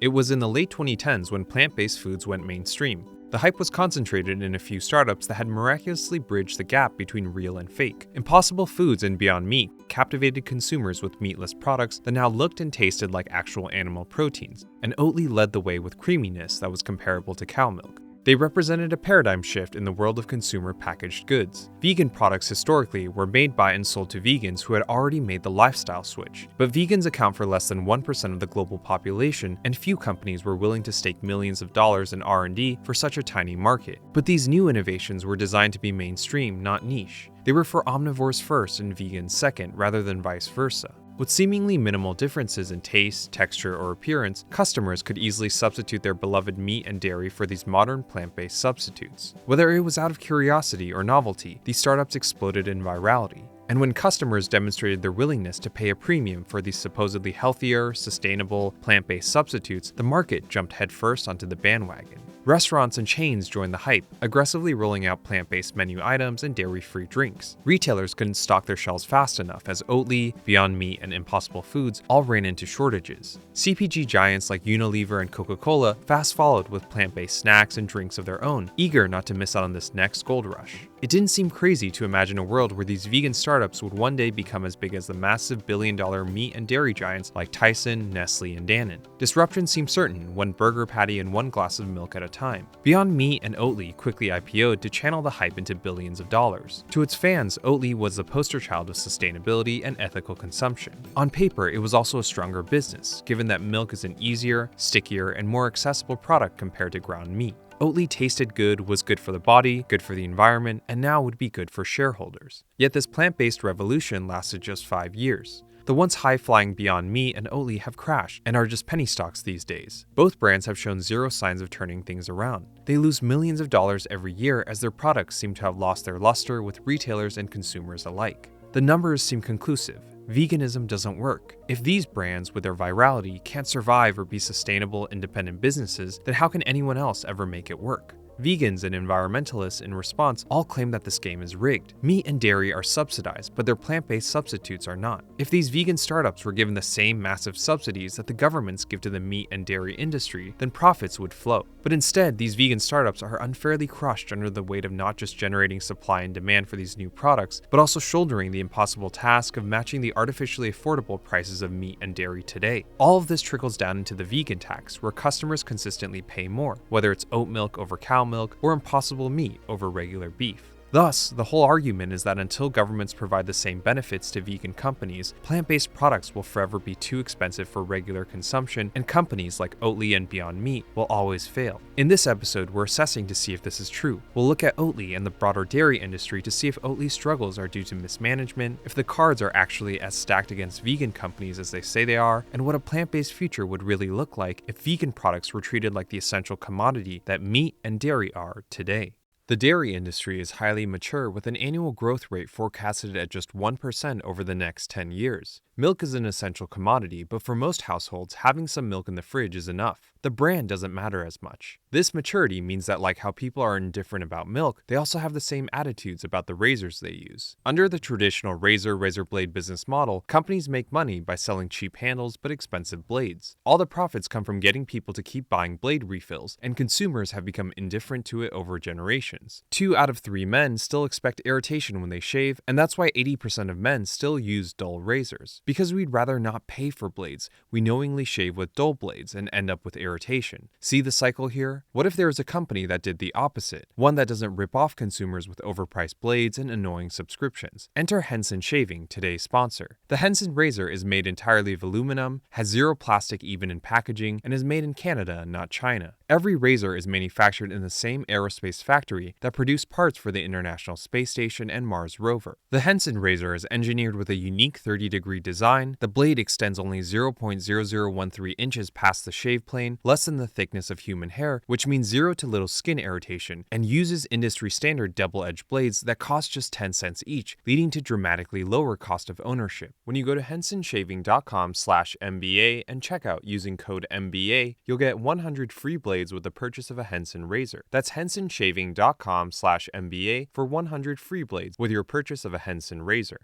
It was in the late 2010s when plant-based foods went mainstream. The hype was concentrated in a few startups that had miraculously bridged the gap between real and fake. Impossible Foods and Beyond Meat captivated consumers with meatless products that now looked and tasted like actual animal proteins, and Oatly led the way with creaminess that was comparable to cow milk. They represented a paradigm shift in the world of consumer packaged goods. Vegan products historically were made by and sold to vegans who had already made the lifestyle switch. But vegans account for less than 1% of the global population, and few companies were willing to stake millions of dollars in R&D for such a tiny market. But these new innovations were designed to be mainstream, not niche. They were for omnivores first and vegans second, rather than vice versa. With seemingly minimal differences in taste, texture, or appearance, customers could easily substitute their beloved meat and dairy for these modern plant-based substitutes. Whether it was out of curiosity or novelty, these startups exploded in virality. And when customers demonstrated their willingness to pay a premium for these supposedly healthier, sustainable, plant-based substitutes, the market jumped headfirst onto the bandwagon. Restaurants and chains joined the hype, aggressively rolling out plant-based menu items and dairy-free drinks. Retailers couldn't stock their shelves fast enough as Oatly, Beyond Meat, and Impossible Foods all ran into shortages. CPG giants like Unilever and Coca-Cola fast followed with plant-based snacks and drinks of their own, eager not to miss out on this next gold rush. It didn't seem crazy to imagine a world where these vegan startups would one day become as big as the massive billion-dollar meat and dairy giants like Tyson, Nestle, and Danone. Disruption seemed certain, one burger patty and one glass of milk at a time. Beyond Meat and Oatly quickly IPO'd to channel the hype into billions of dollars. To its fans, Oatly was the poster child of sustainability and ethical consumption. On paper, it was also a stronger business, given that milk is an easier, stickier, and more accessible product compared to ground meat. Oatly tasted good, was good for the body, good for the environment, and now would be good for shareholders. Yet this plant-based revolution lasted just 5 years. The once high-flying Beyond Meat and Oatly have crashed and are just penny stocks these days. Both brands have shown zero signs of turning things around. They lose millions of dollars every year as their products seem to have lost their luster with retailers and consumers alike. The numbers seem conclusive. Veganism doesn't work. If these brands, with their virality, can't survive or be sustainable, independent businesses, then how can anyone else ever make it work? Vegans and environmentalists, in response, all claim that this game is rigged. Meat and dairy are subsidized, but their plant-based substitutes are not. If these vegan startups were given the same massive subsidies that the governments give to the meat and dairy industry, then profits would flow. But instead, these vegan startups are unfairly crushed under the weight of not just generating supply and demand for these new products, but also shouldering the impossible task of matching the artificially affordable prices of meat and dairy today. All of this trickles down into the vegan tax, where customers consistently pay more, whether it's oat milk over cow milk or Impossible Meat over regular beef. Thus, the whole argument is that until governments provide the same benefits to vegan companies, plant-based products will forever be too expensive for regular consumption, and companies like Oatly and Beyond Meat will always fail. In this episode, we're assessing to see if this is true. We'll look at Oatly and the broader dairy industry to see if Oatly's struggles are due to mismanagement, if the cards are actually as stacked against vegan companies as they say they are, and what a plant-based future would really look like if vegan products were treated like the essential commodity that meat and dairy are today. The dairy industry is highly mature with an annual growth rate forecasted at just 1% over the next 10 years. Milk is an essential commodity, but for most households, having some milk in the fridge is enough. The brand doesn't matter as much. This maturity means that like how people are indifferent about milk, they also have the same attitudes about the razors they use. Under the traditional razor blade business model, companies make money by selling cheap handles but expensive blades. All the profits come from getting people to keep buying blade refills, and consumers have become indifferent to it over generations. 2 out of 3 men still expect irritation when they shave, and that's why 80% of men still use dull razors. Because we'd rather not pay for blades, we knowingly shave with dull blades and end up with irritation. See the cycle here? What if there was a company that did the opposite? One that doesn't rip off consumers with overpriced blades and annoying subscriptions. Enter Henson Shaving, today's sponsor. The Henson razor is made entirely of aluminum, has zero plastic even in packaging, and is made in Canada, not China. Every razor is manufactured in the same aerospace factory that produced parts for the International Space Station and Mars rover. The Henson razor is engineered with a unique 30-degree design. The blade extends only 0.0013 inches past the shave plane, less than the thickness of human hair, which means zero to little skin irritation, and uses industry-standard double-edged blades that cost just 10 cents each, leading to dramatically lower cost of ownership. When you go to hensonshaving.com/MBA and check out using code MBA, you'll get 100 free blades with the purchase of a Henson razor. That's hensonshaving.com/MBA for 100 free blades with your purchase of a Henson razor.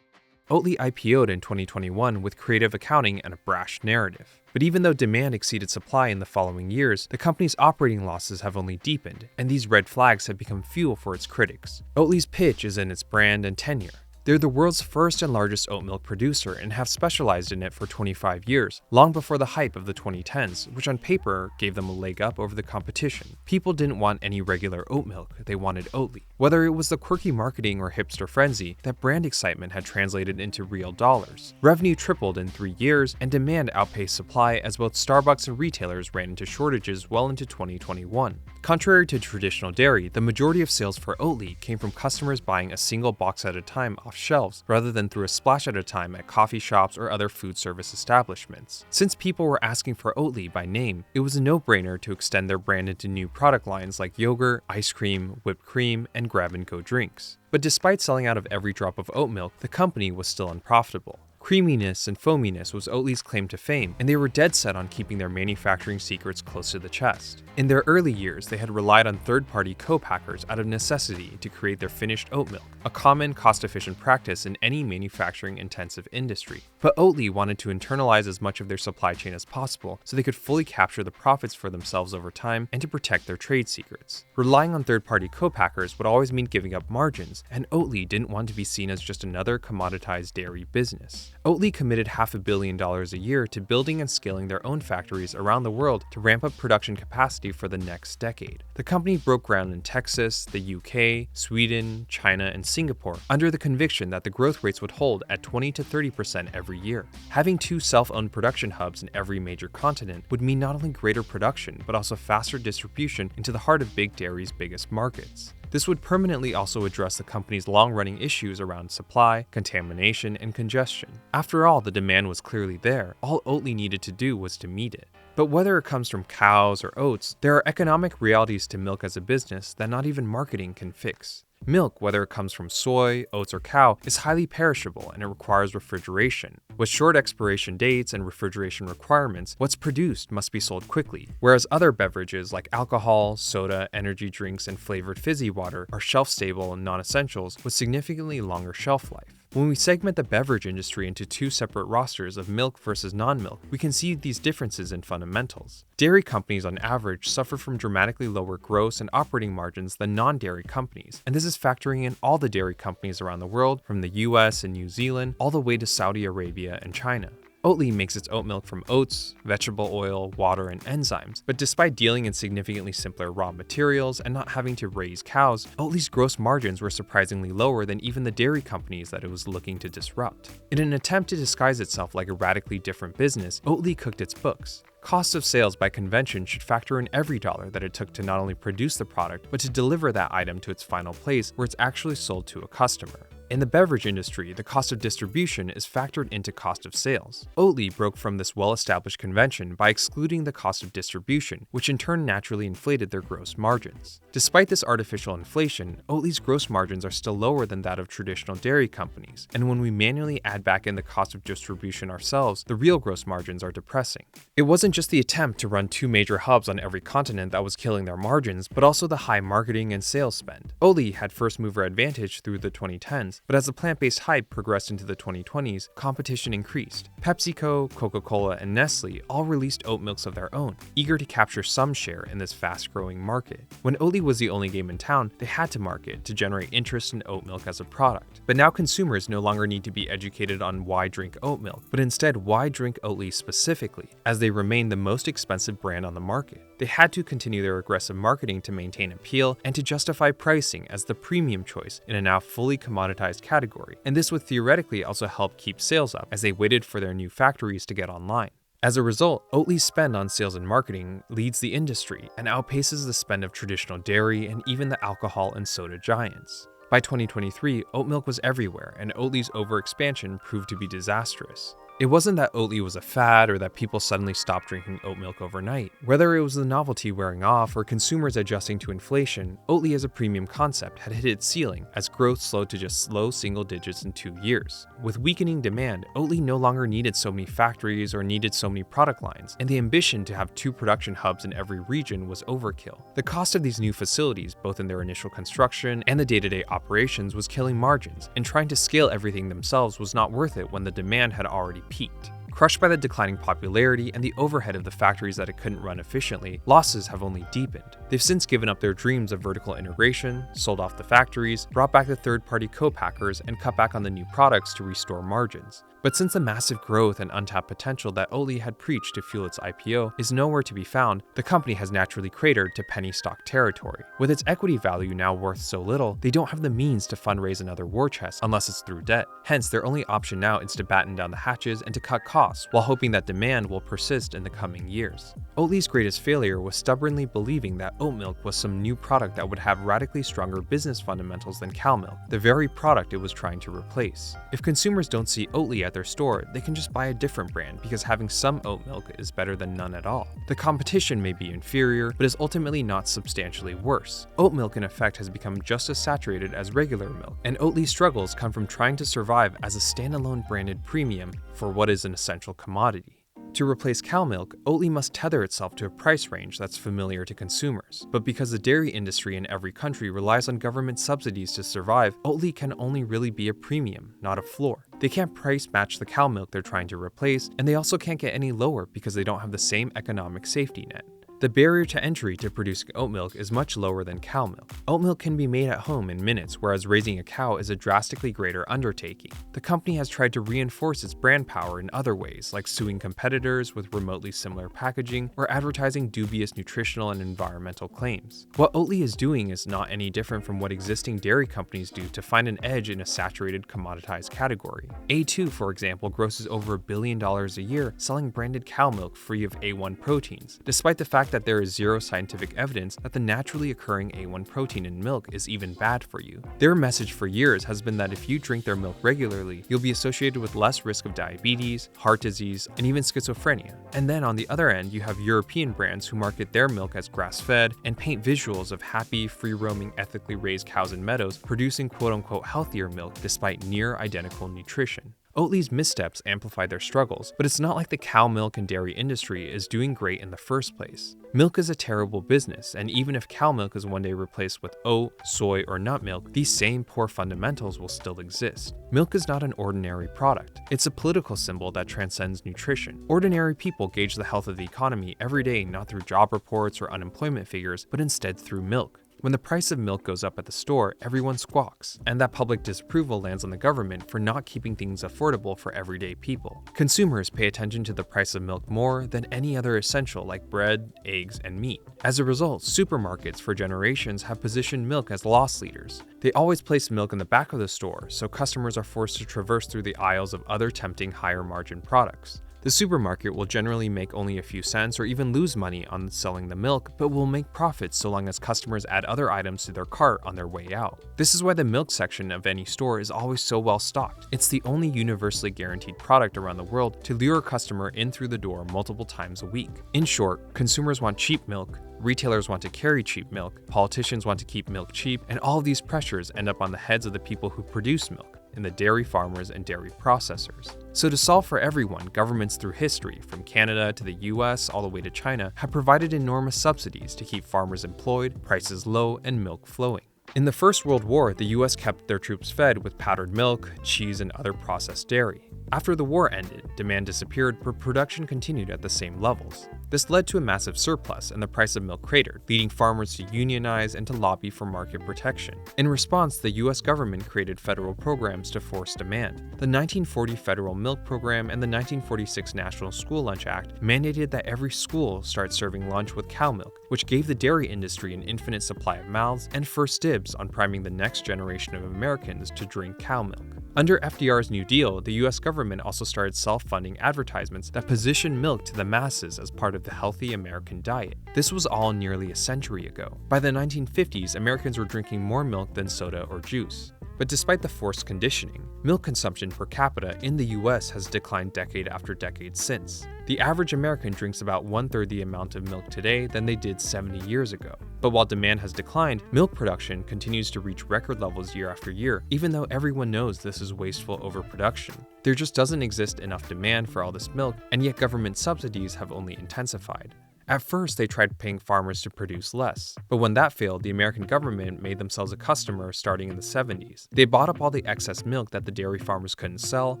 Oatly IPO'd in 2021 with creative accounting and a brash narrative. But even though demand exceeded supply in the following years, the company's operating losses have only deepened, and these red flags have become fuel for its critics. Oatly's pitch is in its brand and tenure. They're the world's first and largest oat milk producer and have specialized in it for 25 years, long before the hype of the 2010s, which on paper gave them a leg up over the competition. People didn't want any regular oat milk, they wanted Oatly. Whether it was the quirky marketing or hipster frenzy, that brand excitement had translated into real dollars. Revenue tripled in 3 years, and demand outpaced supply as both Starbucks and retailers ran into shortages well into 2021. Contrary to traditional dairy, the majority of sales for Oatly came from customers buying a single box at a time off shelves rather than through a splash at a time at coffee shops or other food service establishments. Since people were asking for Oatly by name, it was a no-brainer to extend their brand into new product lines like yogurt, ice cream, whipped cream, and grab-and-go drinks. But despite selling out of every drop of oat milk, the company was still unprofitable. Creaminess and foaminess was Oatly's claim to fame, and they were dead set on keeping their manufacturing secrets close to the chest. In their early years, they had relied on third-party co-packers out of necessity to create their finished oat milk, a common, cost-efficient practice in any manufacturing-intensive industry. But Oatly wanted to internalize as much of their supply chain as possible so they could fully capture the profits for themselves over time and to protect their trade secrets. Relying on third-party co-packers would always mean giving up margins, and Oatly didn't want to be seen as just another commoditized dairy business. Oatly committed $500 million a year to building and scaling their own factories around the world to ramp up production capacity for the next decade. The company broke ground in Texas, the UK, Sweden, China, and Singapore under the conviction that the growth rates would hold at 20 to 30% every year. Having 2 self-owned production hubs in every major continent would mean not only greater production, but also faster distribution into the heart of Big Dairy's biggest markets. This would permanently also address the company's long-running issues around supply, contamination, and congestion. After all, the demand was clearly there. All Oatly needed to do was to meet it. But whether it comes from cows or oats, there are economic realities to milk as a business that not even marketing can fix. Milk, whether it comes from soy, oats, or cow, is highly perishable and it requires refrigeration. With short expiration dates and refrigeration requirements, what's produced must be sold quickly, whereas other beverages like alcohol, soda, energy drinks, and flavored fizzy water are shelf-stable and non-essentials with significantly longer shelf life. When we segment the beverage industry into 2 separate rosters of milk versus non-milk, we can see these differences in fundamentals. Dairy companies on average suffer from dramatically lower gross and operating margins than non-dairy companies, and this is factoring in all the dairy companies around the world, from the US and New Zealand all the way to Saudi Arabia and China. Oatly makes its oat milk from oats, vegetable oil, water, and enzymes, but despite dealing in significantly simpler raw materials and not having to raise cows, Oatly's gross margins were surprisingly lower than even the dairy companies that it was looking to disrupt. In an attempt to disguise itself like a radically different business, Oatly cooked its books. Cost of sales by convention should factor in every dollar that it took to not only produce the product, but to deliver that item to its final place where it's actually sold to a customer. In the beverage industry, the cost of distribution is factored into cost of sales. Oatly broke from this well-established convention by excluding the cost of distribution, which in turn naturally inflated their gross margins. Despite this artificial inflation, Oatly's gross margins are still lower than that of traditional dairy companies, and when we manually add back in the cost of distribution ourselves, the real gross margins are depressing. It wasn't just the attempt to run 2 major hubs on every continent that was killing their margins, but also the high marketing and sales spend. Oatly had first mover advantage through the 2010s, but as the plant-based hype progressed into the 2020s, competition increased. PepsiCo, Coca-Cola, and Nestle all released oat milks of their own, eager to capture some share in this fast-growing market. When Oatly was the only game in town, they had to market to generate interest in oat milk as a product. But now consumers no longer need to be educated on why drink oat milk, but instead why drink Oatly specifically, as they remain the most expensive brand on the market. They had to continue their aggressive marketing to maintain appeal and to justify pricing as the premium choice in a now fully commoditized category, and this would theoretically also help keep sales up as they waited for their new factories to get online. As a result, Oatly's spend on sales and marketing leads the industry and outpaces the spend of traditional dairy and even the alcohol and soda giants. By 2023, oat milk was everywhere, and Oatly's overexpansion proved to be disastrous. It wasn't that Oatly was a fad or that people suddenly stopped drinking oat milk overnight. Whether it was the novelty wearing off or consumers adjusting to inflation, Oatly as a premium concept had hit its ceiling as growth slowed to just low single digits in 2 years. With weakening demand, Oatly no longer needed so many factories or needed so many product lines, and the ambition to have 2 production hubs in every region was overkill. The cost of these new facilities, both in their initial construction and the day-to-day operations, was killing margins, and trying to scale everything themselves was not worth it when the demand had already peaked. Crushed by the declining popularity and the overhead of the factories that it couldn't run efficiently, losses have only deepened. They've since given up their dreams of vertical integration, sold off the factories, brought back the third-party co-packers, and cut back on the new products to restore margins. But since the massive growth and untapped potential that Oatly had preached to fuel its IPO is nowhere to be found, the company has naturally cratered to penny stock territory. With its equity value now worth so little, they don't have the means to fundraise another war chest unless it's through debt. Hence, their only option now is to batten down the hatches and to cut costs, while hoping that demand will persist in the coming years. Oatly's greatest failure was stubbornly believing that oat milk was some new product that would have radically stronger business fundamentals than cow milk, the very product it was trying to replace. If consumers don't see Oatly at their store, they can just buy a different brand because having some oat milk is better than none at all. The competition may be inferior, but is ultimately not substantially worse. Oat milk in effect has become just as saturated as regular milk, and Oatly's struggles come from trying to survive as a standalone branded premium for what is an essential commodity. To replace cow milk, Oatly must tether itself to a price range that's familiar to consumers. But because the dairy industry in every country relies on government subsidies to survive, Oatly can only really be a premium, not a floor. They can't price match the cow milk they're trying to replace, and they also can't get any lower because they don't have the same economic safety net. The barrier to entry to producing oat milk is much lower than cow milk. Oat milk can be made at home in minutes, whereas raising a cow is a drastically greater undertaking. The company has tried to reinforce its brand power in other ways, like suing competitors with remotely similar packaging or advertising dubious nutritional and environmental claims. What Oatly is doing is not any different from what existing dairy companies do to find an edge in a saturated commoditized category. A2, for example, grosses over $1 billion a year selling branded cow milk free of A1 proteins, despite the fact that there is zero scientific evidence that the naturally occurring A1 protein in milk is even bad for you. Their message for years has been that if you drink their milk regularly, you'll be associated with less risk of diabetes, heart disease, and even schizophrenia. And then on the other end, you have European brands who market their milk as grass-fed and paint visuals of happy, free-roaming, ethically raised cows in meadows producing quote-unquote healthier milk despite near-identical nutrition. Oatly's missteps amplify their struggles, but it's not like the cow milk and dairy industry is doing great in the first place. Milk is a terrible business, and even if cow milk is one day replaced with oat, soy, or nut milk, these same poor fundamentals will still exist. Milk is not an ordinary product. It's a political symbol that transcends nutrition. Ordinary people gauge the health of the economy every day not through job reports or unemployment figures, but instead through milk. When the price of milk goes up at the store, everyone squawks, and that public disapproval lands on the government for not keeping things affordable for everyday people. Consumers pay attention to the price of milk more than any other essential like bread, eggs, and meat. As a result, supermarkets for generations have positioned milk as loss leaders. They always place milk in the back of the store, so customers are forced to traverse through the aisles of other tempting higher margin products. The supermarket will generally make only a few cents or even lose money on selling the milk, but will make profits so long as customers add other items to their cart on their way out. This is why the milk section of any store is always so well stocked. It's the only universally guaranteed product around the world to lure a customer in through the door multiple times a week. In short, consumers want cheap milk, retailers want to carry cheap milk, politicians want to keep milk cheap, and all of these pressures end up on the heads of the people who produce milk, in the dairy farmers and dairy processors. So to solve for everyone, governments through history, from Canada to the US all the way to China, have provided enormous subsidies to keep farmers employed, prices low, and milk flowing. In the First World War, the US kept their troops fed with powdered milk, cheese, and other processed dairy. After the war ended, demand disappeared, but production continued at the same levels. This led to a massive surplus and the price of milk cratered, leading farmers to unionize and to lobby for market protection. In response, the US government created federal programs to force demand. The 1940 Federal Milk Program and the 1946 National School Lunch Act mandated that every school start serving lunch with cow milk, which gave the dairy industry an infinite supply of mouths and first dibs on priming the next generation of Americans to drink cow milk. Under FDR's New Deal, the US government government also started self-funding advertisements that positioned milk to the masses as part of the healthy American diet. This was all nearly a century ago. By the 1950s, Americans were drinking more milk than soda or juice. But despite the forced conditioning, milk consumption per capita in the US has declined decade after decade since. The average American drinks about 1/3 the amount of milk today than they did 70 years ago. But while demand has declined, milk production continues to reach record levels year after year, even though everyone knows this is wasteful overproduction. There just doesn't exist enough demand for all this milk, and yet government subsidies have only intensified. At first, they tried paying farmers to produce less, but when that failed, the American government made themselves a customer starting in the 70s. They bought up all the excess milk that the dairy farmers couldn't sell,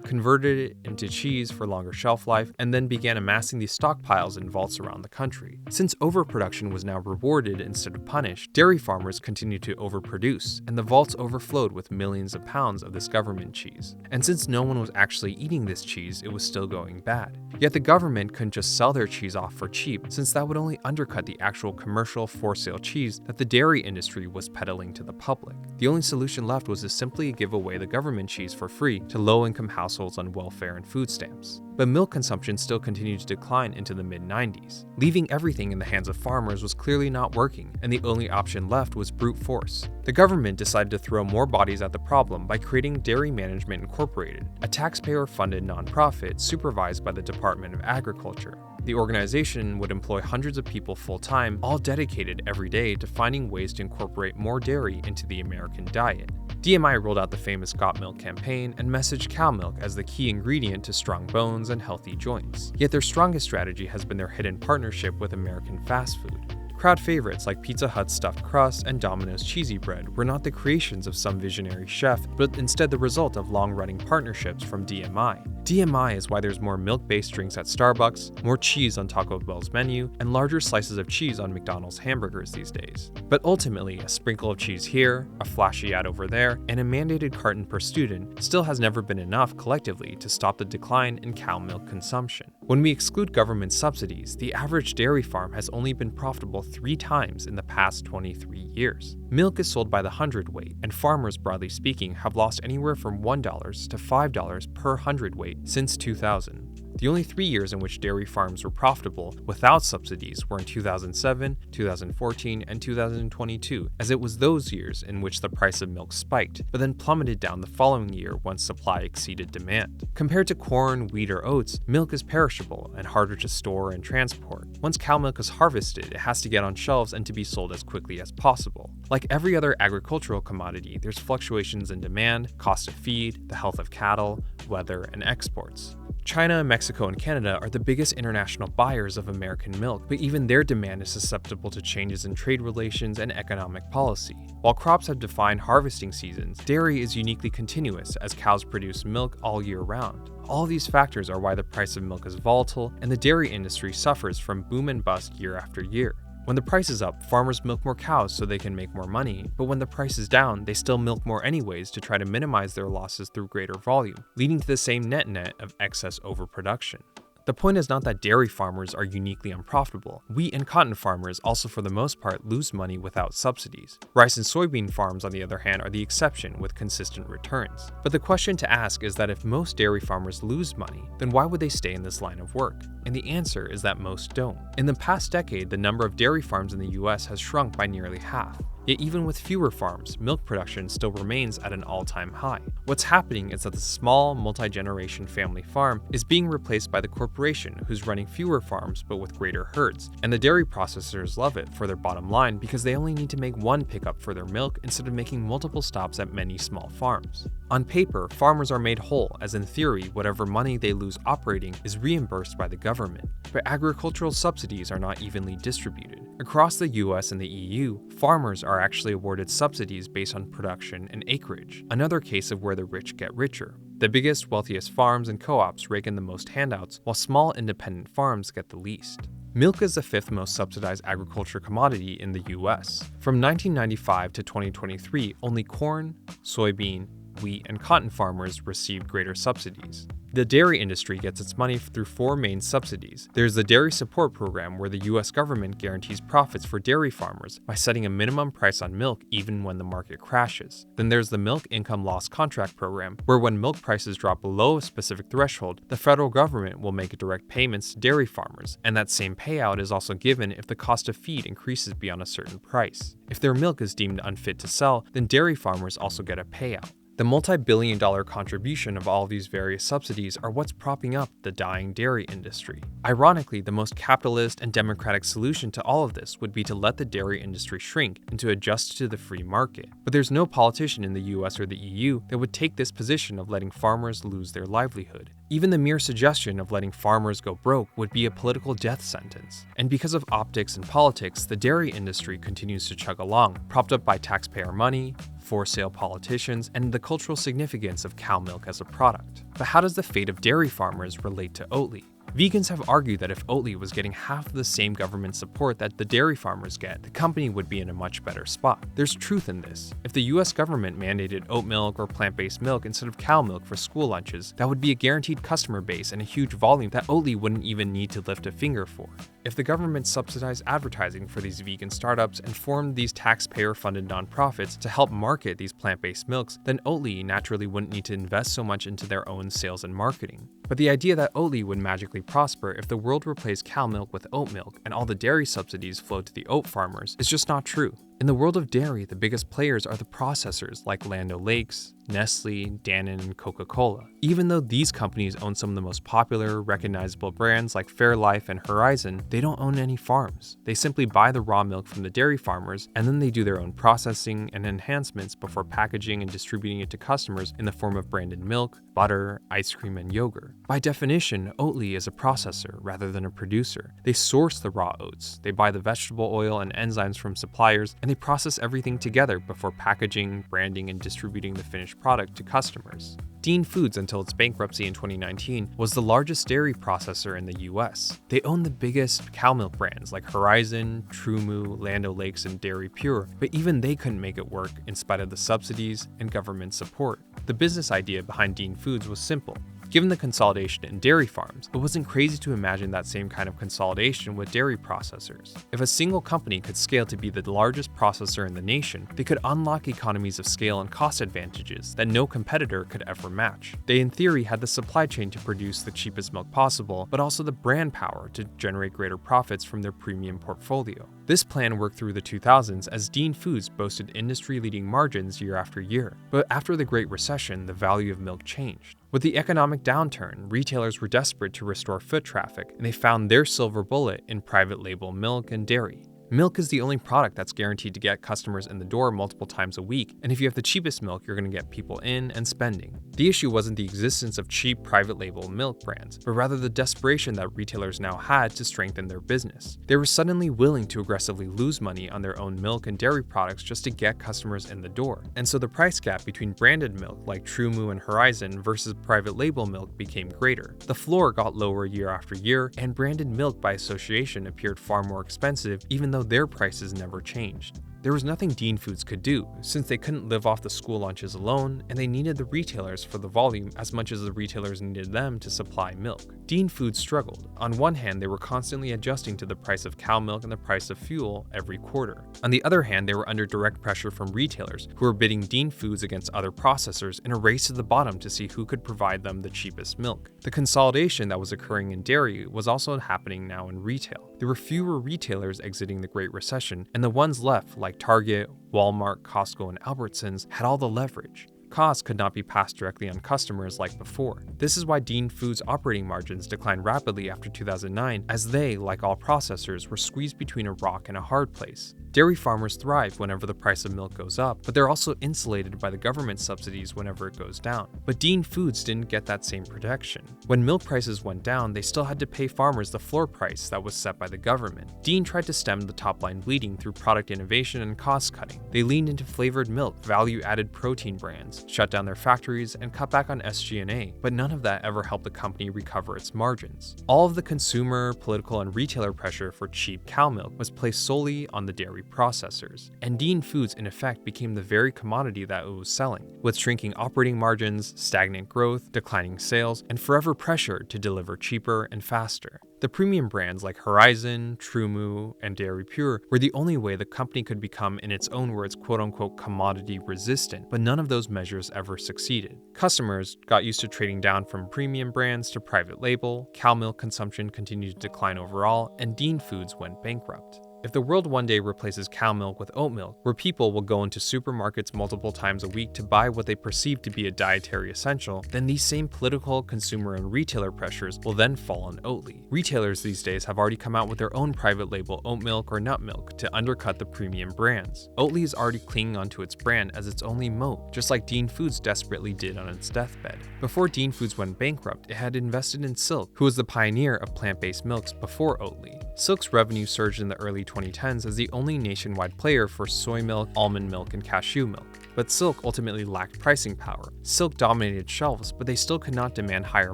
converted it into cheese for longer shelf life, and then began amassing these stockpiles in vaults around the country. Since overproduction was now rewarded instead of punished, dairy farmers continued to overproduce, and the vaults overflowed with millions of pounds of this government cheese. And since no one was actually eating this cheese, it was still going bad. Yet the government couldn't just sell their cheese off for cheap, since that would only undercut the actual commercial for-sale cheese that the dairy industry was peddling to the public. The only solution left was to simply give away the government cheese for free to low-income households on welfare and food stamps. But milk consumption still continued to decline into the mid-90s. Leaving everything in the hands of farmers was clearly not working, and the only option left was brute force. The government decided to throw more bodies at the problem by creating Dairy Management Incorporated, a taxpayer-funded nonprofit supervised by the Department of Agriculture. The organization would employ hundreds of people full-time, all dedicated every day to finding ways to incorporate more dairy into the American diet. DMI rolled out the famous Got Milk campaign and messaged cow milk as the key ingredient to strong bones and healthy joints. Yet their strongest strategy has been their hidden partnership with American fast food. Crowd favorites like Pizza Hut's stuffed crust and Domino's cheesy bread were not the creations of some visionary chef, but instead the result of long-running partnerships from DMI. DMI is why there's more milk-based drinks at Starbucks, more cheese on Taco Bell's menu, and larger slices of cheese on McDonald's hamburgers these days. But ultimately, a sprinkle of cheese here, a flashy ad over there, and a mandated carton per student still has never been enough collectively to stop the decline in cow milk consumption. When we exclude government subsidies, the average dairy farm has only been profitable 3 times in the past 23 years. Milk is sold by the hundredweight, and farmers, broadly speaking, have lost anywhere from $1 to $5 per hundredweight since 2000. The only 3 years in which dairy farms were profitable without subsidies were in 2007, 2014, and 2022, as it was those years in which the price of milk spiked, but then plummeted down the following year once supply exceeded demand. Compared to corn, wheat, or oats, milk is perishable and harder to store and transport. Once cow milk is harvested, it has to get on shelves and to be sold as quickly as possible. Like every other agricultural commodity, there's fluctuations in demand, cost of feed, the health of cattle, weather, and exports. China, Mexico, and Canada are the biggest international buyers of American milk, but even their demand is susceptible to changes in trade relations and economic policy. While crops have defined harvesting seasons, dairy is uniquely continuous as cows produce milk all year round. All these factors are why the price of milk is volatile, and the dairy industry suffers from boom and bust year after year. When the price is up, farmers milk more cows so they can make more money, but when the price is down, they still milk more anyways to try to minimize their losses through greater volume, leading to the same net of excess overproduction. The point is not that dairy farmers are uniquely unprofitable. Wheat and cotton farmers also for the most part lose money without subsidies. Rice and soybean farms on the other hand are the exception with consistent returns. But the question to ask is that if most dairy farmers lose money, then why would they stay in this line of work? And the answer is that most don't. In the past decade, the number of dairy farms in the US has shrunk by nearly half. Yet even with fewer farms, milk production still remains at an all-time high. What's happening is that the small, multi-generation family farm is being replaced by the corporation who's running fewer farms but with greater herds, and the dairy processors love it for their bottom line because they only need to make one pickup for their milk instead of making multiple stops at many small farms. On paper, farmers are made whole, as in theory, whatever money they lose operating is reimbursed by the government. But agricultural subsidies are not evenly distributed. Across the US and the EU, farmers are actually awarded subsidies based on production and acreage, another case of where the rich get richer. The biggest, wealthiest farms and co-ops rake in the most handouts, while small independent farms get the least. Milk is the 5th most subsidized agriculture commodity in the US. From 1995 to 2023, only corn, soybean, wheat, and cotton farmers received greater subsidies. The dairy industry gets its money through four main subsidies. There's the Dairy Support Program, where the US government guarantees profits for dairy farmers by setting a minimum price on milk even when the market crashes. Then there's the Milk Income Loss Contract Program, where when milk prices drop below a specific threshold, the federal government will make direct payments to dairy farmers, and that same payout is also given if the cost of feed increases beyond a certain price. If their milk is deemed unfit to sell, then dairy farmers also get a payout. The multi-billion-dollar contribution of all of these various subsidies are what's propping up the dying dairy industry. Ironically, the most capitalist and democratic solution to all of this would be to let the dairy industry shrink and to adjust to the free market. But there's no politician in the US or the EU that would take this position of letting farmers lose their livelihood. Even the mere suggestion of letting farmers go broke would be a political death sentence. And because of optics and politics, the dairy industry continues to chug along, propped up by taxpayer money, for-sale politicians, and the cultural significance of cow milk as a product. But how does the fate of dairy farmers relate to Oatly? Vegans have argued that if Oatly was getting half of the same government support that the dairy farmers get, the company would be in a much better spot. There's truth in this. If the US government mandated oat milk or plant-based milk instead of cow milk for school lunches, that would be a guaranteed customer base and a huge volume that Oatly wouldn't even need to lift a finger for. If the government subsidized advertising for these vegan startups and formed these taxpayer-funded nonprofits to help market these plant-based milks, then Oatly naturally wouldn't need to invest so much into their own sales and marketing. But the idea that Oatly would magically prosper if the world replaced cow milk with oat milk and all the dairy subsidies flowed to the oat farmers is just not true. In the world of dairy, the biggest players are the processors like Land O'Lakes, Nestle, Dannon, and Coca-Cola. Even though these companies own some of the most popular, recognizable brands like Fairlife and Horizon, they don't own any farms. They simply buy the raw milk from the dairy farmers, and then they do their own processing and enhancements before packaging and distributing it to customers in the form of branded milk, butter, ice cream, and yogurt. By definition, Oatly is a processor rather than a producer. They source the raw oats, they buy the vegetable oil and enzymes from suppliers, and they process everything together before packaging, branding, and distributing the finished product to customers. Dean Foods, until its bankruptcy in 2019, was the largest dairy processor in the US. They own the biggest cow milk brands like Horizon, TruMoo, Land O'Lakes, and Dairy Pure, but even they couldn't make it work in spite of the subsidies and government support. The business idea behind Dean Foods was simple. Given the consolidation in dairy farms, it wasn't crazy to imagine that same kind of consolidation with dairy processors. If a single company could scale to be the largest processor in the nation, they could unlock economies of scale and cost advantages that no competitor could ever match. They in theory had the supply chain to produce the cheapest milk possible, but also the brand power to generate greater profits from their premium portfolio. This plan worked through the 2000s as Dean Foods boasted industry-leading margins year after year. But after the Great Recession, the value of milk changed. With the economic downturn, retailers were desperate to restore foot traffic, and they found their silver bullet in private label milk and dairy. Milk is the only product that's guaranteed to get customers in the door multiple times a week, and if you have the cheapest milk, you're going to get people in and spending. The issue wasn't the existence of cheap private label milk brands, but rather the desperation that retailers now had to strengthen their business. They were suddenly willing to aggressively lose money on their own milk and dairy products just to get customers in the door. And so the price gap between branded milk like TruMoo and Horizon versus private label milk became greater. The floor got lower year after year, and branded milk by association appeared far more expensive, even though their prices never changed. There was nothing Dean Foods could do, since they couldn't live off the school lunches alone, and they needed the retailers for the volume as much as the retailers needed them to supply milk. Dean Foods struggled. On one hand, they were constantly adjusting to the price of cow milk and the price of fuel every quarter. On the other hand, they were under direct pressure from retailers, who were bidding Dean Foods against other processors in a race to the bottom to see who could provide them the cheapest milk. The consolidation that was occurring in dairy was also happening now in retail. There were fewer retailers exiting the Great Recession, and the ones left, like Target, Walmart, Costco, and Albertsons, had all the leverage. Costs could not be passed directly on customers like before. This is why Dean Foods' operating margins declined rapidly after 2009, as they, like all processors, were squeezed between a rock and a hard place. Dairy farmers thrive whenever the price of milk goes up, but they're also insulated by the government subsidies whenever it goes down. But Dean Foods didn't get that same protection. When milk prices went down, they still had to pay farmers the floor price that was set by the government. Dean tried to stem the top-line bleeding through product innovation and cost-cutting. They leaned into flavored milk, value-added protein brands, shut down their factories, and cut back on SG&A, but none of that ever helped the company recover its margins. All of the consumer, political, and retailer pressure for cheap cow milk was placed solely on the dairy dairy processors. And Dean Foods in effect became the very commodity that it was selling, with shrinking operating margins, stagnant growth, declining sales, and forever pressure to deliver cheaper and faster. The premium brands like Horizon, TruMoo, and Dairy Pure were the only way the company could become, in its own words, quote-unquote commodity resistant, but none of those measures ever succeeded. Customers got used to trading down from premium brands to private label, cow milk consumption continued to decline overall, and Dean Foods went bankrupt. If the world one day replaces cow milk with oat milk, where people will go into supermarkets multiple times a week to buy what they perceive to be a dietary essential, then these same political, consumer, and retailer pressures will then fall on Oatly. Retailers these days have already come out with their own private label oat milk or nut milk to undercut the premium brands. Oatly is already clinging onto its brand as its only moat, just like Dean Foods desperately did on its deathbed. Before Dean Foods went bankrupt, it had invested in Silk, who was the pioneer of plant-based milks before Oatly. Silk's revenue surged in the early 2010s as the only nationwide player for soy milk, almond milk, and cashew milk. But Silk ultimately lacked pricing power. Silk dominated shelves, but they still could not demand higher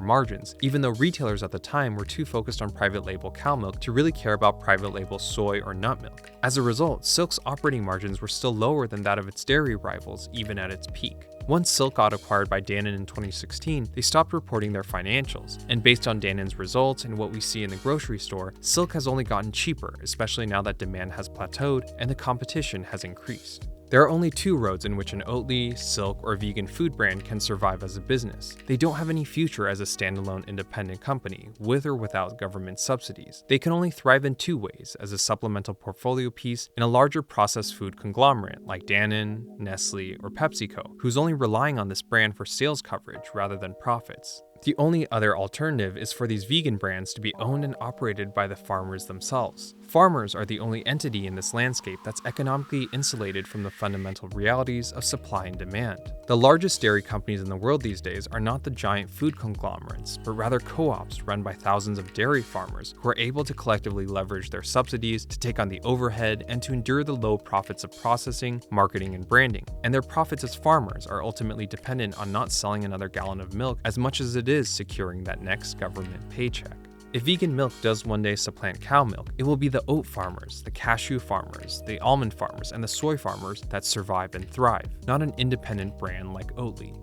margins, even though retailers at the time were too focused on private label cow milk to really care about private label soy or nut milk. As a result, Silk's operating margins were still lower than that of its dairy rivals, even at its peak. Once Silk got acquired by Dannon in 2016, they stopped reporting their financials, and based on Dannon's results and what we see in the grocery store, Silk has only gotten cheaper, especially now that demand has plateaued and the competition has increased. There are only two roads in which an Oatly, Silk, or vegan food brand can survive as a business. They don't have any future as a standalone independent company, with or without government subsidies. They can only thrive in two ways, as a supplemental portfolio piece in a larger processed food conglomerate like Dannon, Nestle, or PepsiCo, who's only relying on this brand for sales coverage rather than profits. The only other alternative is for these vegan brands to be owned and operated by the farmers themselves. Farmers are the only entity in this landscape that's economically insulated from the fundamental realities of supply and demand. The largest dairy companies in the world these days are not the giant food conglomerates, but rather co-ops run by thousands of dairy farmers who are able to collectively leverage their subsidies to take on the overhead and to endure the low profits of processing, marketing, and branding. And their profits as farmers are ultimately dependent on not selling another gallon of milk as much as it is securing that next government paycheck. If vegan milk does one day supplant cow milk, it will be the oat farmers, the cashew farmers, the almond farmers, and the soy farmers that survive and thrive, not an independent brand like Oatly.